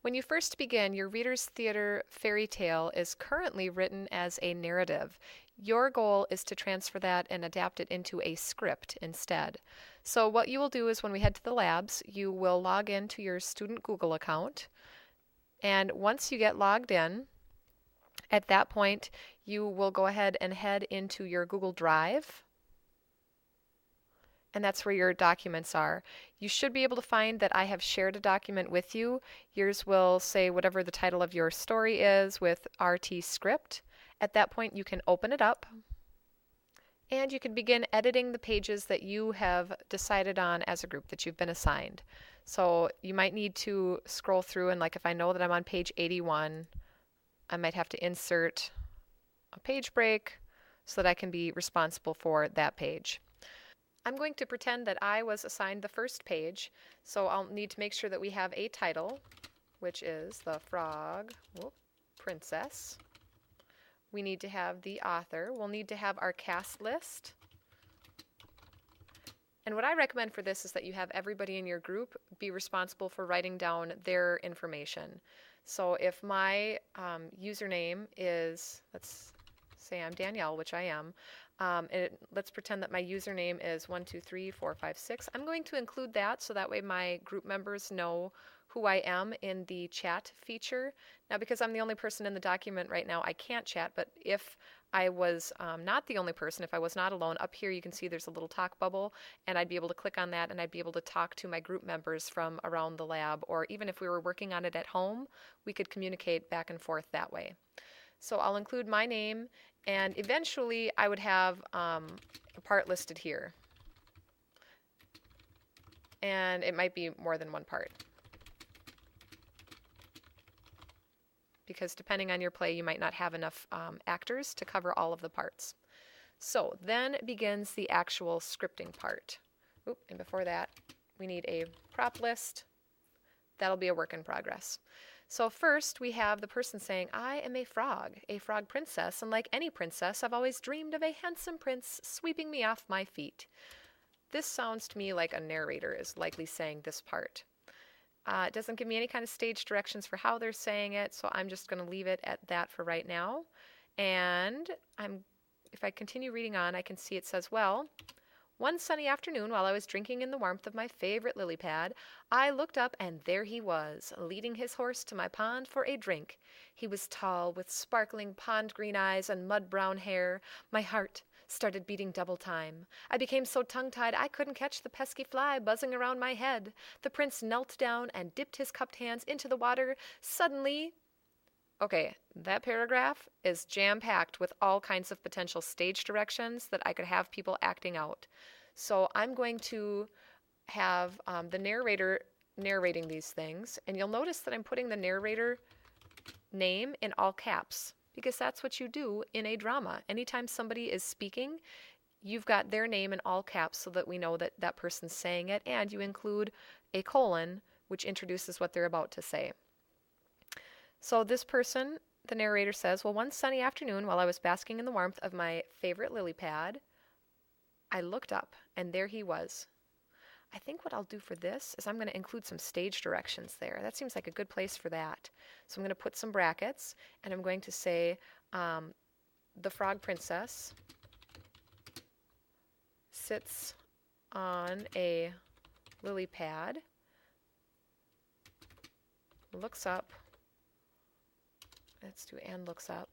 When you first begin, your Reader's Theater fairy tale is currently written as a narrative. Your goal is to transfer that and adapt it into a script instead. So, what you will do is when we head to the labs, you will log into your student Google account. And once you get logged in, at that point, you will go ahead and head into your Google Drive, and that's where your documents are. You should be able to find that I have shared a document with you. Yours will say whatever the title of your story is with RT script. At that point, you can open it up and you can begin editing the pages that you have decided on as a group that you've been assigned. So you might need to scroll through, and like if I know that I'm on page 81, I might have to insert a page break so that I can be responsible for that page. I'm going to pretend that I was assigned the first page, so I'll need to make sure that we have a title, which is The Frog Princess. We need to have the author. We'll need to have our cast list. And what I recommend for this is that you have everybody in your group be responsible for writing down their information. So if my username is, let's say I'm Danielle, which I am, let's pretend that my username is 123456. I'm going to include that so that way my group members know who I am in the chat feature. Now, because I'm the only person in the document right now, I can't chat, but if I was not the only person, if I was not alone, up here you can see there's a little talk bubble, and I'd be able to click on that and I'd be able to talk to my group members from around the lab, or even if we were working on it at home, we could communicate back and forth that way. So I'll include my name, and eventually I would have a part listed here. And it might be more than one part, because depending on your play, you might not have enough actors to cover all of the parts. So then begins the actual scripting part. And before that, we need a prop list. That'll be a work in progress. So first, we have the person saying, I am a frog princess, and like any princess, I've always dreamed of a handsome prince sweeping me off my feet. This sounds to me like a narrator is likely saying this part. It doesn't give me any kind of stage directions for how they're saying it, so I'm just going to leave it at that for right now. And if I continue reading on, I can see it says, well, one sunny afternoon while I was drinking in the warmth of my favorite lily pad, I looked up and there he was, leading his horse to my pond for a drink. He was tall, with sparkling pond green eyes and mud-brown hair. My heart started beating double time. I became so tongue-tied I couldn't catch the pesky fly buzzing around my head. The prince knelt down and dipped his cupped hands into the water. Suddenly... Okay, that paragraph is jam-packed with all kinds of potential stage directions that I could have people acting out. So I'm going to have the narrator narrating these things, and you'll notice that I'm putting the narrator name in all caps, because that's what you do in a drama. Anytime somebody is speaking, you've got their name in all caps so that we know that that person's saying it, and you include a colon, which introduces what they're about to say. So this person, the narrator says, well, one sunny afternoon while I was basking in the warmth of my favorite lily pad, I looked up and there he was. I think what I'll do for this is I'm going to include some stage directions there. That seems like a good place for that. So I'm going to put some brackets and I'm going to say the frog princess sits on a lily pad, looks up. Let's do and looks up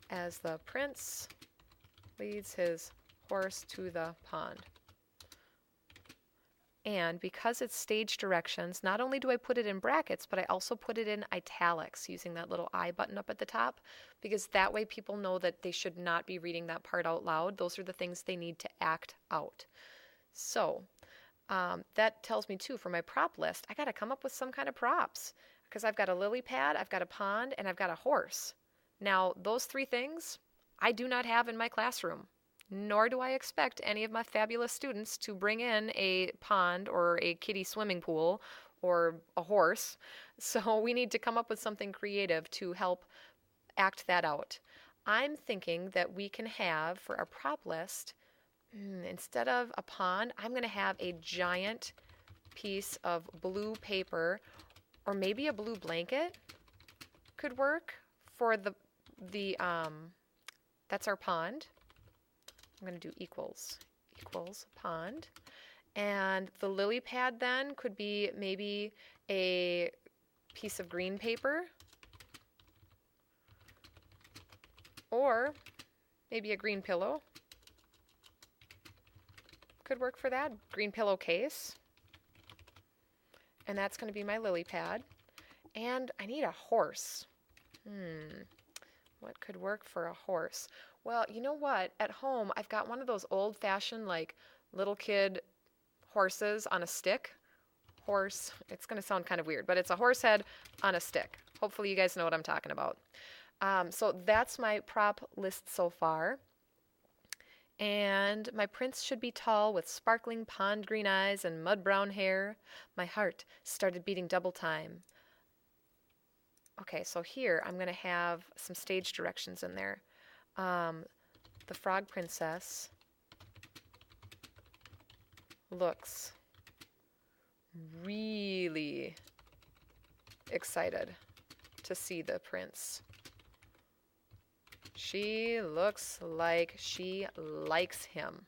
as the prince leads his horse to the pond. And because it's stage directions, not only do I put it in brackets, but I also put it in italics using that little I button up at the top, because that way people know that they should not be reading that part out loud. Those are the things they need to act out. So that tells me too, for my prop list, I got to come up with some kind of props, because I've got a lily pad, I've got a pond, and I've got a horse. Now, those three things I do not have in my classroom, nor do I expect any of my fabulous students to bring in a pond or a kiddie swimming pool or a horse. So we need to come up with something creative to help act that out. I'm thinking that we can have, for our prop list, instead of a pond, I'm going to have a giant piece of blue paper, or maybe a blue blanket could work for that's our pond. I'm going to do equals pond. And the lily pad then could be maybe a piece of green paper, or maybe a green pillow could work for that. Green pillowcase. And that's going to be my lily pad. And I need a horse. What could work for a horse? Well, you know what? At home, I've got one of those old-fashioned, like, little kid horses on a stick. Horse. It's going to sound kind of weird, but it's a horse head on a stick. Hopefully you guys know what I'm talking about. So that's my prop list so far. And my prince should be tall with sparkling pond green eyes and mud brown hair. My heart started beating double time. Okay, so here I'm going to have some stage directions in there. The frog princess looks really excited to see the prince. She looks like she likes him.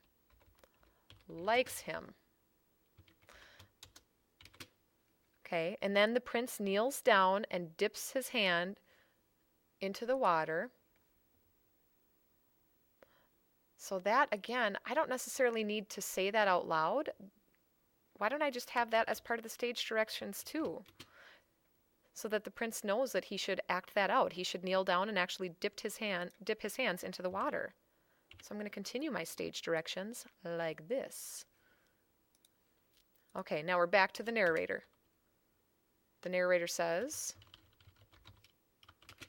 Okay, and then the prince kneels down and dips his hand into the water. So that, again, I don't necessarily need to say that out loud. Why don't I just have that as part of the stage directions too? So that the prince knows that he should act that out. He should kneel down and actually dip his hands into the water. So I'm going to continue my stage directions like this. Okay, now we're back to the narrator. The narrator says,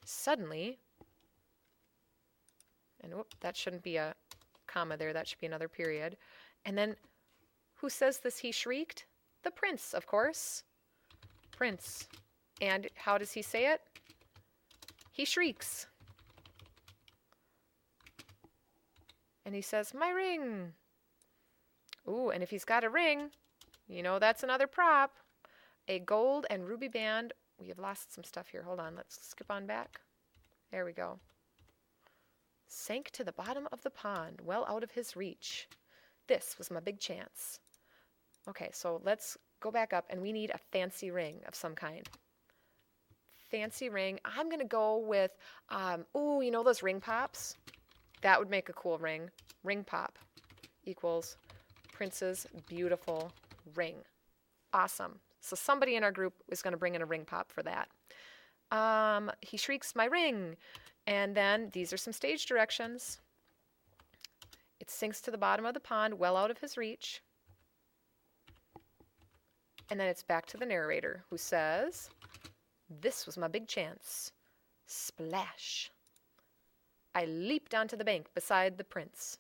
suddenly, and whoop, that shouldn't be a comma there, that should be another period. And then, who says this he shrieked? The prince, of course. Prince. And how does he say it? He shrieks. And he says, my ring. Ooh, and if he's got a ring, you know that's another prop. A gold and ruby band. We have lost some stuff here. Hold on, let's skip on back. There we go. Sank to the bottom of the pond, well out of his reach. This was my big chance. Okay, so let's go back up, and we need a fancy ring of some kind. Fancy ring. I'm going to go with, you know those ring pops? That would make a cool ring. Ring pop equals prince's beautiful ring. Awesome. So somebody in our group is going to bring in a ring pop for that. He shrieks, my ring. And then these are some stage directions. It sinks to the bottom of the pond, well out of his reach. And then it's back to the narrator, who says, this was my big chance. Splash. I leaped onto the bank beside the prince.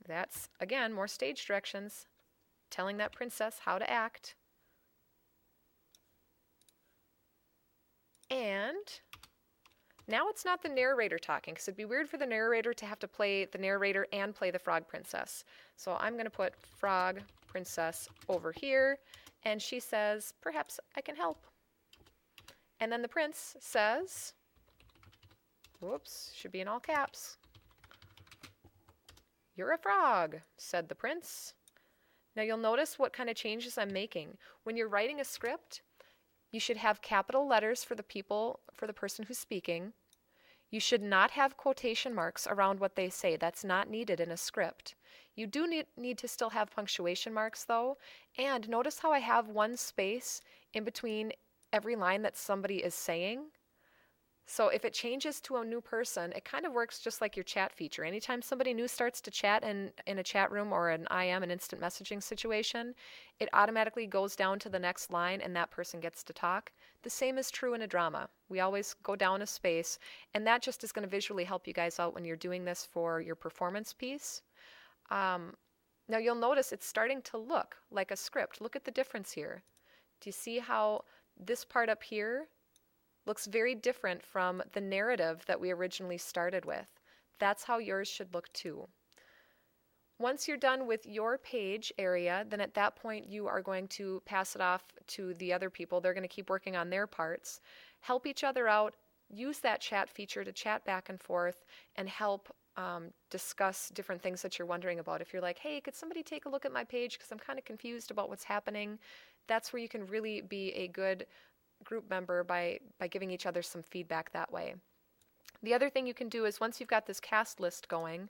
That's, again, more stage directions, telling that princess how to act. And now it's not the narrator talking, because it'd be weird for the narrator to have to play the narrator and play the frog princess. So I'm going to put frog princess over here, and she says, perhaps I can help. And then the prince says, whoops, should be in all caps. You're a frog, said the prince. Now you'll notice what kind of changes I'm making. When you're writing a script, you should have capital letters for the person who's speaking. You should not have quotation marks around what they say. That's not needed in a script. You do need to still have punctuation marks though. And notice how I have one space in between every line that somebody is saying. So if it changes to a new person, it kind of works just like your chat feature. Anytime somebody new starts to chat in a chat room or an IM, an instant messaging situation, it automatically goes down to the next line and that person gets to talk. The same is true in a drama. We always go down a space, and that just is going to visually help you guys out when you're doing this for your performance piece. Now you'll notice it's starting to look like a script. Look at the difference here. Do you see how this part up here looks very different from the narrative that we originally started with? That's how yours should look too. Once you're done with your page area, then at that point you are going to pass it off to the other people. They're going to keep working on their parts. Help each other out. Use that chat feature to chat back and forth and help discuss different things that you're wondering about. If you're like, hey, could somebody take a look at my page because I'm kind of confused about what's happening, that's where you can really be a good group member by giving each other some feedback that way. The other thing you can do is once you've got this cast list going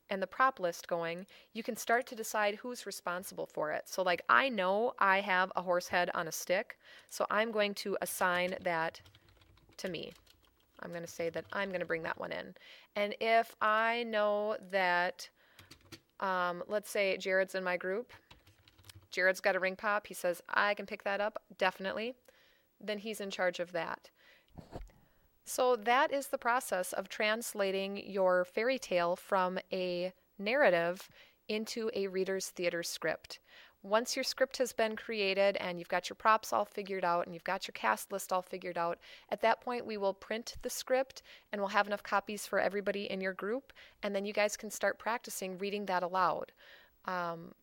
and the prop list going, you can start to decide who's responsible for it. So like I know I have a horse head on a stick, so I'm going to assign that to me. I'm going to say that I'm going to bring that one in. And if I know that, let's say Jared's in my group, Jared's got a ring pop, he says, I can pick that up, definitely, then he's in charge of that. So that is the process of translating your fairy tale from a narrative into a reader's theater script. Once your script has been created and you've got your props all figured out and you've got your cast list all figured out, at that point we will print the script and we'll have enough copies for everybody in your group, and then you guys can start practicing reading that aloud.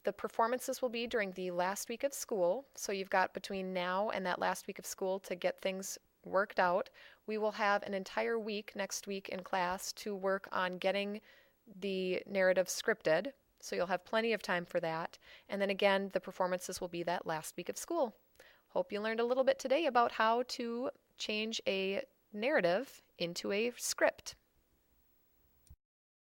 The performances will be during the last week of school, so you've got between now and that last week of school to get things worked out. We will have an entire week next week in class to work on getting the narrative scripted, so you'll have plenty of time for that. And then again, the performances will be that last week of school. Hope you learned a little bit today about how to change a narrative into a script.